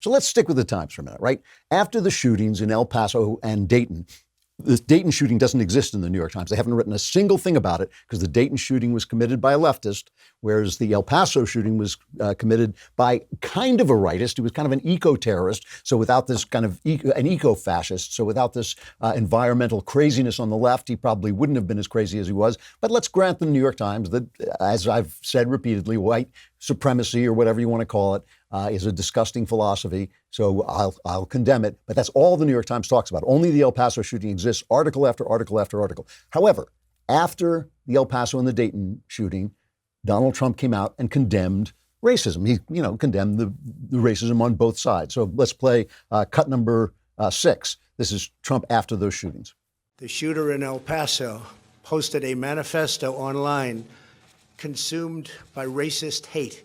So let's stick with the Times for a minute, right? After the shootings in El Paso and Dayton, this Dayton shooting doesn't exist in the New York Times. They haven't written a single thing about it because the Dayton shooting was committed by a leftist, whereas the El Paso shooting was committed by kind of a rightist. He was kind of an eco-terrorist. So without this kind of an eco-fascist, so without this environmental craziness on the left, he probably wouldn't have been as crazy as he was. But let's grant the New York Times that, as I've said repeatedly, white supremacy or whatever you want to call it, is a disgusting philosophy, so I'll condemn it. But that's all the New York Times talks about. Only the El Paso shooting exists, article after article after article. However, after the El Paso and the Dayton shooting, Donald Trump came out and condemned racism. He, condemned the racism on both sides. So let's play cut number 6. This is Trump after those shootings. The shooter in El Paso posted a manifesto online consumed by racist hate.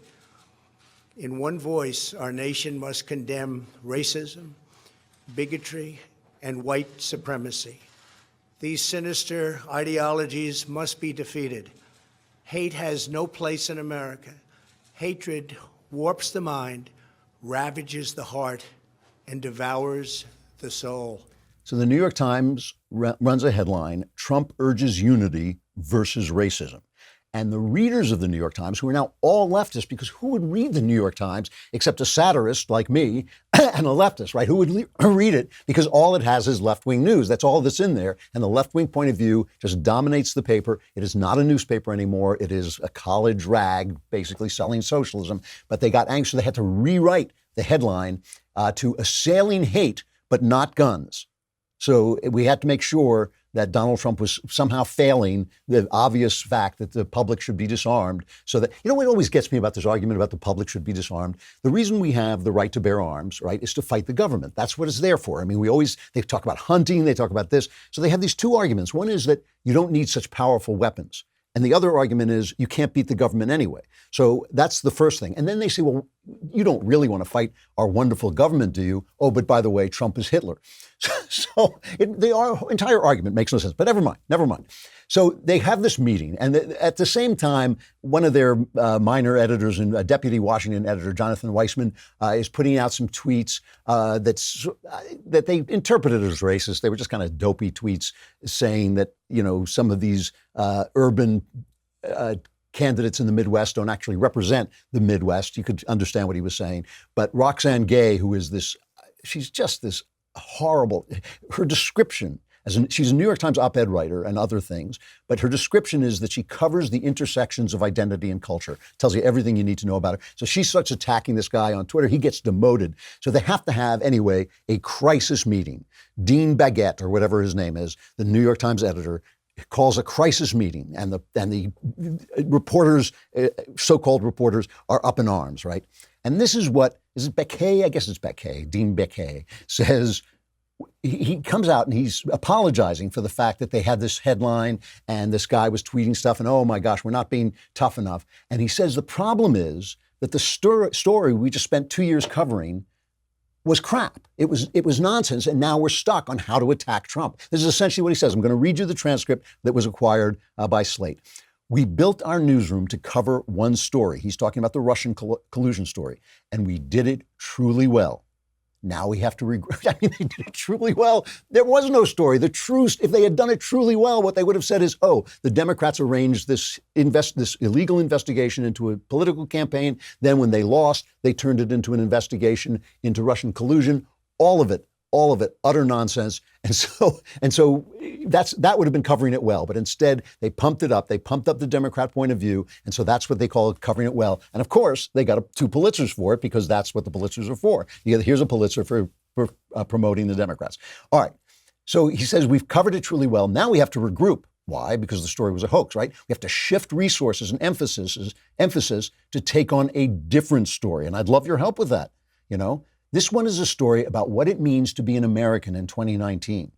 In one voice, our nation must condemn racism, bigotry, and white supremacy. These sinister ideologies must be defeated. Hate has no place in America. Hatred warps the mind, ravages the heart, and devours the soul. So the New York Times runs a headline, Trump urges unity versus racism. And the readers of the New York Times, who are now all leftists, because who would read the New York Times except a satirist like me and a leftist, right? Who would read it? Because all it has is left-wing news. That's all that's in there. And the left-wing point of view just dominates the paper. It is not a newspaper anymore. It is a college rag, basically selling socialism. But they got anxious. They had to rewrite the headline to assailing hate, but not guns. So we had to make sure that Donald Trump was somehow failing the obvious fact that the public should be disarmed. So that, what always gets me about this argument about the public should be disarmed? The reason we have the right to bear arms, right, is to fight the government. That's what it's there for. I mean, they talk about hunting, they talk about this. So they have these two arguments. One is that you don't need such powerful weapons. And the other argument is you can't beat the government anyway. So that's the first thing. And then they say, well, you don't really want to fight our wonderful government, do you? Oh, but by the way, Trump is Hitler. So the entire argument makes no sense. But never mind. So they have this meeting. And at the same time, one of their minor editors and deputy Washington editor, Jonathan Weissman, is putting out some tweets that they interpreted as racist. They were just kind of dopey tweets saying that, some of these urban candidates in the Midwest don't actually represent the Midwest. You could understand what he was saying. But Roxane Gay, who is she's just this horrible, her description, she's a New York Times op-ed writer and other things, but her description is that she covers the intersections of identity and culture, tells you everything you need to know about her. So she starts attacking this guy on Twitter. He gets demoted. So they have to have, anyway, a crisis meeting. Dean Baguette, or whatever his name is, the New York Times editor, calls a crisis meeting, and the reporters, so-called reporters, are up in arms, right? And this is is it Baquet? I guess it's Baquet. Dean Baquet says, he comes out and he's apologizing for the fact that they had this headline and this guy was tweeting stuff and, oh my gosh, we're not being tough enough. And he says the problem is that the story we just spent 2 years covering was crap. It was nonsense, and now we're stuck on how to attack Trump. This is essentially what he says. I'm going to read you the transcript that was acquired by Slate. We built our newsroom to cover one story. He's talking about the Russian collusion story, and we did it truly well. Now we have to regret. I mean, they did it truly well. There was no story. If they had done it truly well, what they would have said is, oh, the Democrats arranged this illegal investigation into a political campaign. Then when they lost, they turned it into an investigation into Russian collusion. All of it, utter nonsense. And so that would have been covering it well. But instead, they pumped it up. They pumped up the Democrat point of view. And so that's what they call covering it well. And of course, they got 2 Pulitzers for it because that's what the Pulitzers are for. Here's a Pulitzer for promoting the Democrats. All right. So he says, we've covered it truly well. Now we have to regroup. Why? Because the story was a hoax, right? We have to shift resources and emphasis to take on a different story. And I'd love your help with that, This one is a story about what it means to be an American in 2019.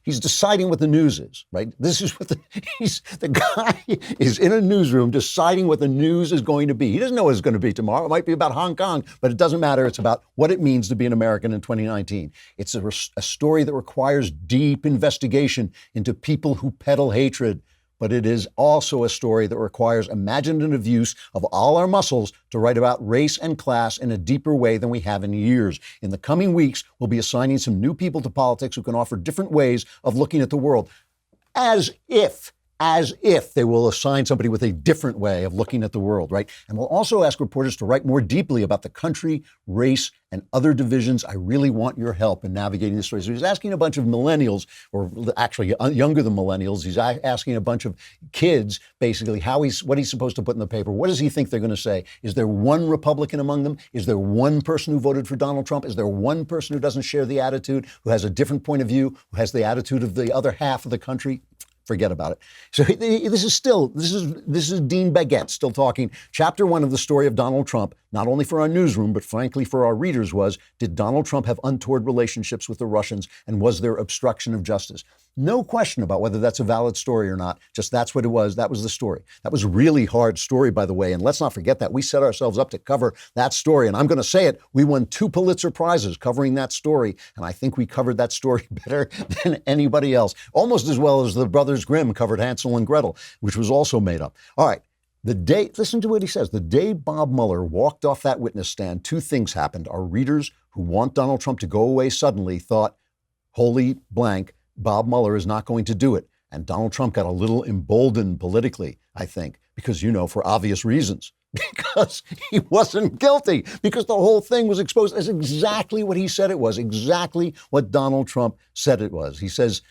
He's deciding what the news is, right? This is what the guy is in a newsroom deciding what the news is going to be. He doesn't know what it's going to be tomorrow. It might be about Hong Kong, but it doesn't matter. It's about what it means to be an American in 2019. It's a story that requires deep investigation into people who peddle hatred, but it is also a story that requires imaginative use of all our muscles to write about race and class in a deeper way than we have in years. In the coming weeks, we'll be assigning some new people to politics who can offer different ways of looking at the world. As if they will assign somebody with a different way of looking at the world, right? And we'll also ask reporters to write more deeply about the country, race, and other divisions. I really want your help in navigating this story. So he's asking a bunch of millennials, or actually younger than millennials. He's asking a bunch of kids, basically, what he's supposed to put in the paper. What does he think they're going to say? Is there one Republican among them? Is there one person who voted for Donald Trump? Is there one person who doesn't share the attitude, who has a different point of view, who has the attitude of the other half of the country? Forget about it. So this is Dean Baguette still talking. Chapter 1 of the story of Donald Trump, not only for our newsroom, but frankly for our readers, was, did Donald Trump have untoward relationships with the Russians, and was there obstruction of justice? No question about whether that's a valid story or not. Just that's what it was. That was the story. That was a really hard story, by the way. And let's not forget that we set ourselves up to cover that story. And I'm going to say it. We won 2 Pulitzer Prizes covering that story. And I think we covered that story better than anybody else. Almost as well as the Brothers Grimm covered Hansel and Gretel, which was also made up. All right. Listen to what he says. The day Bob Mueller walked off that witness stand, 2 things happened. Our readers who want Donald Trump to go away suddenly thought, holy blank, Bob Mueller is not going to do it. And Donald Trump got a little emboldened politically, I think, because, for obvious reasons, because he wasn't guilty, because the whole thing was exposed as exactly what he said it was, exactly what Donald Trump said it was. He says,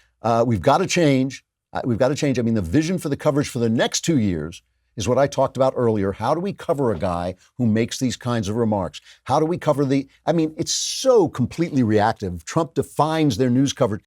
we've got to change. We've got to change. I mean, the vision for the coverage for the next 2 years is what I talked about earlier. How do we cover a guy who makes these kinds of remarks? How do we cover it's so completely reactive. Trump defines their news coverage.